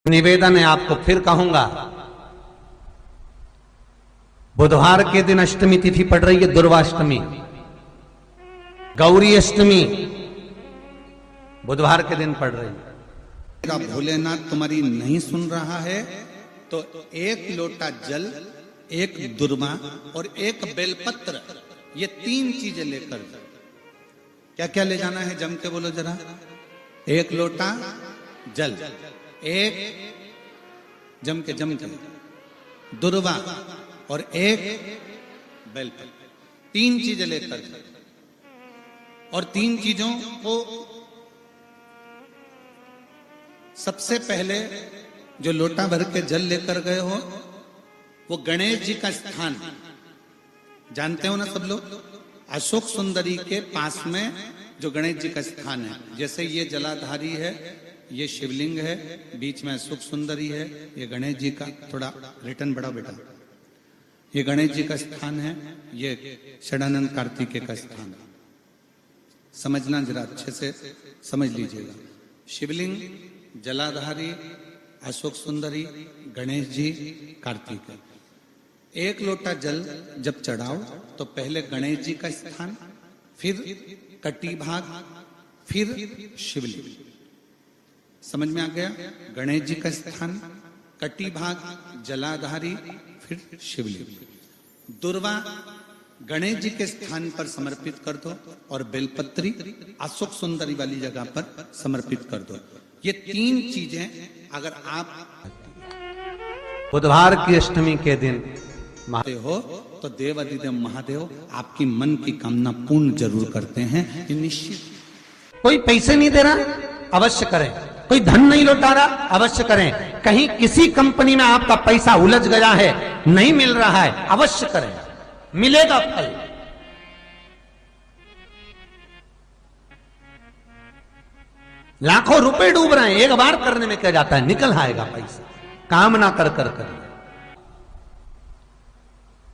निवेदन है आपको फिर कहूंगा, बुधवार के दिन अष्टमी तिथि पड़ रही है, दुर्वाष्टमी, गौरी अष्टमी बुधवार के दिन पड़ रही है। भोलेनाथ तुम्हारी नहीं सुन रहा है तो एक लोटा जल, एक दुर्वा और एक बेलपत्र, ये 3 चीजें लेकर, क्या क्या ले जाना है जम के बोलो जरा। एक लोटा जल, एक जम के दुर्वा और एक बेलपत्र, 3 चीजें लेकर, और 3 चीजों को सबसे पहले जो लोटा भर के जल लेकर गए हो वो गणेश जी का स्थान जानते हो ना सब लोग, अशोक सुंदरी के पास में जो गणेश जी का स्थान है, जैसे ये जलाधारी है, ये शिवलिंग है, बीच में अशोक सुंदरी है, ये गणेश जी का, थोड़ा रिटर्न बढ़ा बेटा, ये गणेश जी का स्थान है, ये षडानंद कार्तिकेय का स्थान है। समझना जरा अच्छे से समझ लीजिएगा। शिवलिंग, जलाधारी, अशोक सुंदरी, गणेश जी, कार्तिकेय। एक लोटा जल जब चढ़ाओ तो पहले गणेश जी का स्थान, फिर कटी भाग, फिर शिवलिंग। समझ में आ गया? गणेश जी का स्थान, कटी भाग, जलाधारी, फिर शिवलिंग। दुर्वा गणेश जी के स्थान पर समर्पित कर दो और बेलपत्री अशोक सुंदरी वाली जगह पर समर्पित कर दो। ये 3 चीजें अगर आप बुधवार की अष्टमी के दिन हो तो देवाधिदेव महादेव आपकी मन की कामना पूर्ण जरूर करते हैं, ये निश्चित। कोई पैसे नहीं दे रहा, अवश्य करें। कोई धन नहीं लौटा रहा, अवश्य करें। कहीं किसी कंपनी में आपका पैसा उलझ गया है, नहीं मिल रहा है, अवश्य करें, मिलेगा फल। लाखों रुपए डूब रहे हैं, एक बार करने में क्या जाता है, निकल आएगा पैसा। काम ना कर करिए।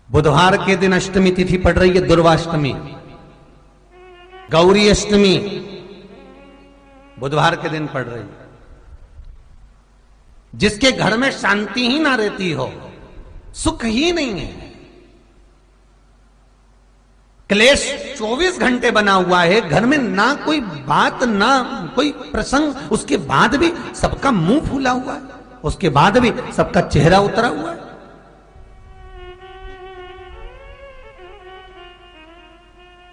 बुधवार के दिन अष्टमी तिथि पड़ रही है, दुर्वाष्टमी, गौरी अष्टमी बुधवार के दिन पड़ रही है। जिसके घर में शांति ही ना रहती हो, सुख ही नहीं है, क्लेश 24 घंटे बना हुआ है, घर में ना कोई बात ना कोई प्रसंग, उसके बाद भी सबका मुंह फूला हुआ है, उसके बाद भी सबका चेहरा उतरा हुआ है।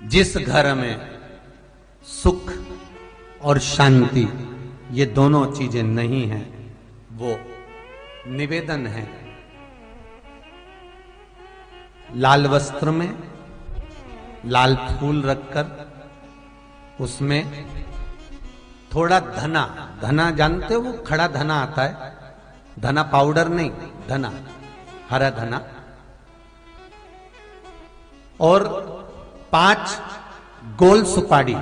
जिस घर में सुख और शांति ये दोनों चीजें नहीं हैं, वो निवेदन है लाल वस्त्र में लाल फूल रखकर उसमें थोड़ा धना, धना जानते हो, वो खड़ा धना आता है, धना पाउडर नहीं, धना, हरा धना, और 5 गोल सुपारी,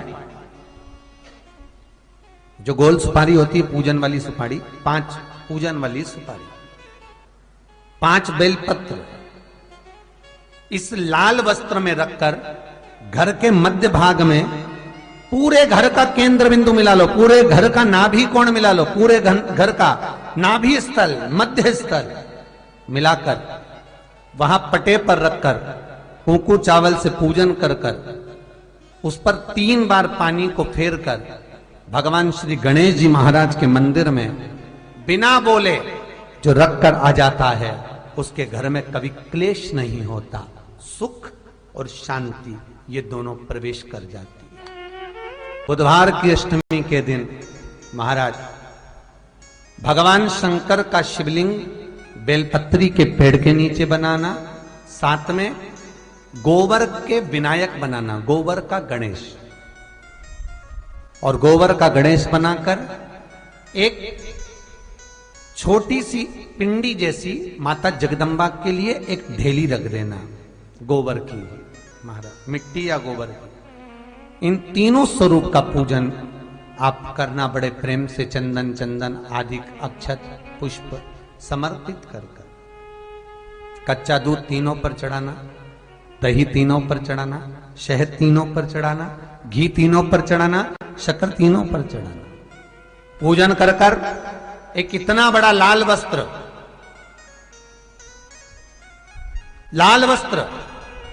जो गोल सुपारी होती है पूजन वाली सुपारी, 5 पूजन वाली सुपारी, 5 बेलपत्र इस लाल वस्त्र में रखकर घर के मध्य भाग में पूरे घर का केंद्र बिंदु मिला लो, पूरे घर का नाभि कोण मिला लो, पूरे घर का नाभि स्थल, मध्य स्थल मिलाकर वहां पटे पर रखकर कुंकू चावल से पूजन कर उस पर 3 बार पानी को फेर कर भगवान श्री गणेश जी महाराज के मंदिर में बिना बोले जो रखकर आ जाता है, उसके घर में कभी क्लेश नहीं होता, सुख और शांति ये दोनों प्रवेश कर जाती है। बुधवार की अष्टमी के दिन महाराज भगवान शंकर का शिवलिंग बेलपत्री के पेड़ के नीचे बनाना, साथ में गोबर के विनायक बनाना, गोबर का गणेश, और गोबर का गणेश बनाकर एक छोटी सी पिंडी जैसी माता जगदम्बा के लिए एक ढेली रख देना, गोबर की, महाराज मिट्टी या गोबर की। इन तीनों स्वरूप का पूजन आप करना बड़े प्रेम से, चंदन आदि अक्षत पुष्प समर्पित कर कच्चा दूध तीनों पर चढ़ाना, दही तीनों पर चढ़ाना, शहद तीनों पर चढ़ाना, घी तीनों पर चढ़ाना, शक्कर तीनों पर चढ़ाना। पूजन कर एक इतना बड़ा लाल वस्त्र,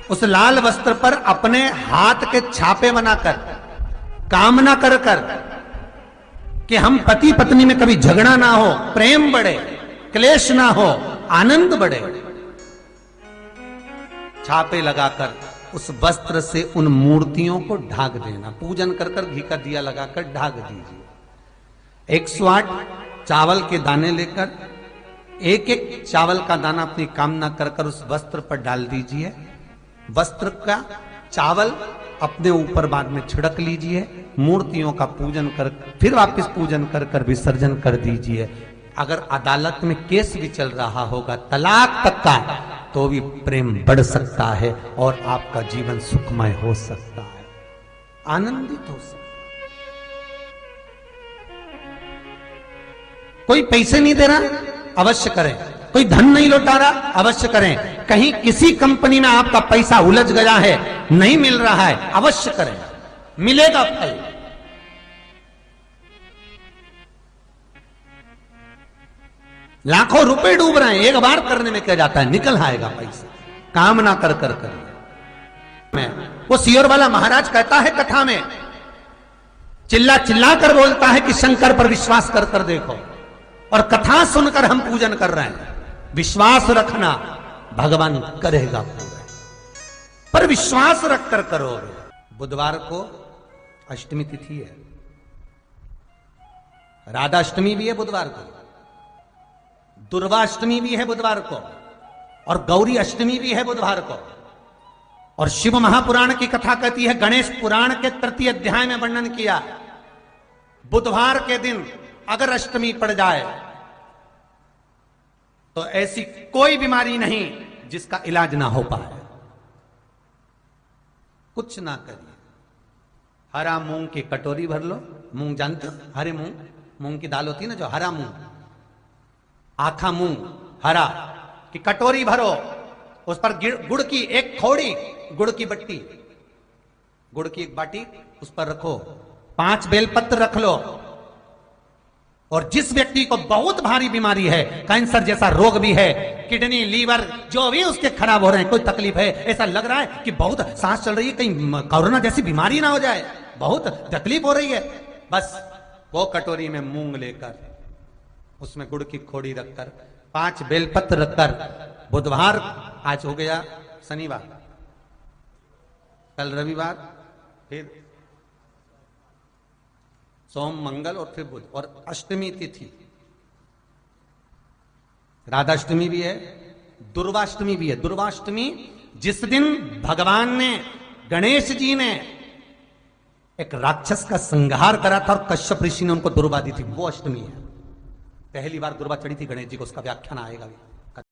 उस लाल वस्त्र पर अपने हाथ के छापे बनाकर कामना कर कि हम पति पत्नी में कभी झगड़ा ना हो, प्रेम बढ़े, क्लेश ना हो, आनंद बढ़े, छापे लगाकर उस वस्त्र से उन मूर्तियों को ढाक देना। पूजन कर घी का दिया लगाकर ढाक दीजिए। 108 चावल के दाने लेकर एक एक चावल का दाना अपनी कामना कर उस वस्त्र पर डाल दीजिए। वस्त्र का चावल अपने ऊपर बाद में छिड़क लीजिए। मूर्तियों का पूजन कर फिर वापस पूजन कर विसर्जन कर दीजिए। अगर अदालत में केस भी चल रहा होगा तलाक तक का, तो भी प्रेम बढ़ सकता है और आपका जीवन सुखमय हो सकता है, आनंदित हो सकता है। कोई पैसे नहीं दे रहा, अवश्य करें। कोई धन नहीं लौटा रहा, अवश्य करें। कहीं किसी कंपनी में आपका पैसा उलझ गया है, नहीं मिल रहा है, अवश्य करें, मिलेगा फल। लाखों रुपए डूब रहे हैं, एक बार करने में क्या जाता है, निकल आएगा पैसा। कामना कर करिए। वो सियोर वाला महाराज कहता है कथा में, चिल्ला चिल्ला कर बोलता है कि शंकर पर विश्वास कर देखो, और कथा सुनकर हम पूजन कर रहे हैं। विश्वास रखना, भगवान करेगा पूरा, पर विश्वास रखकर करोगे। बुधवार को अष्टमी तिथि है, राधा अष्टमी भी है बुधवार को, दुर्गा अष्टमी भी है बुधवार को, और गौरी अष्टमी भी है बुधवार को। और शिव महापुराण की कथा कहती है, गणेश पुराण के 3 अध्याय में वर्णन किया, बुधवार के दिन अगर अष्टमी पड़ जाए तो ऐसी कोई बीमारी नहीं जिसका इलाज ना हो पाए। कुछ ना करिए, हरा मूंग की कटोरी भर लो। मूंग जानते हो, हरे मूंग, मूंग की दाल होती है ना जो, हरा मूंग, आखा मूंग हरा की कटोरी भरो, उस पर गुड़ की एक खोड़ी, गुड़ की बट्टी, गुड़ की एक बाटी उस पर रखो, 5 बेलपत्र रख लो। और जिस व्यक्ति को बहुत भारी बीमारी है, कैंसर जैसा रोग भी है, किडनी, लीवर जो भी उसके खराब हो रहे हैं, कोई तकलीफ है, ऐसा लग रहा है कि बहुत सांस चल रही है, कहीं कोरोना जैसी बीमारी ना हो जाए, बहुत तकलीफ हो रही है, बस वो कटोरी में मूंग लेकर उसमें गुड़ की खोड़ी रखकर 5 बेलपत्र रखकर, बुधवार आज हो गया, शनिवार, कल रविवार, फिर सोम मंगल और फिर बुध, और अष्टमी तिथि, राधाष्टमी भी है, दुर्वाष्टमी भी है। दुर्वाष्टमी जिस दिन भगवान ने, गणेश जी ने एक राक्षस का संहार करा था और कश्यप ऋषि ने उनको दुर्वा दी थी, वो अष्टमी है। पहली बार दुर्वा चढ़ी थी गणेश जी को, उसका व्याख्यान आएगा भी।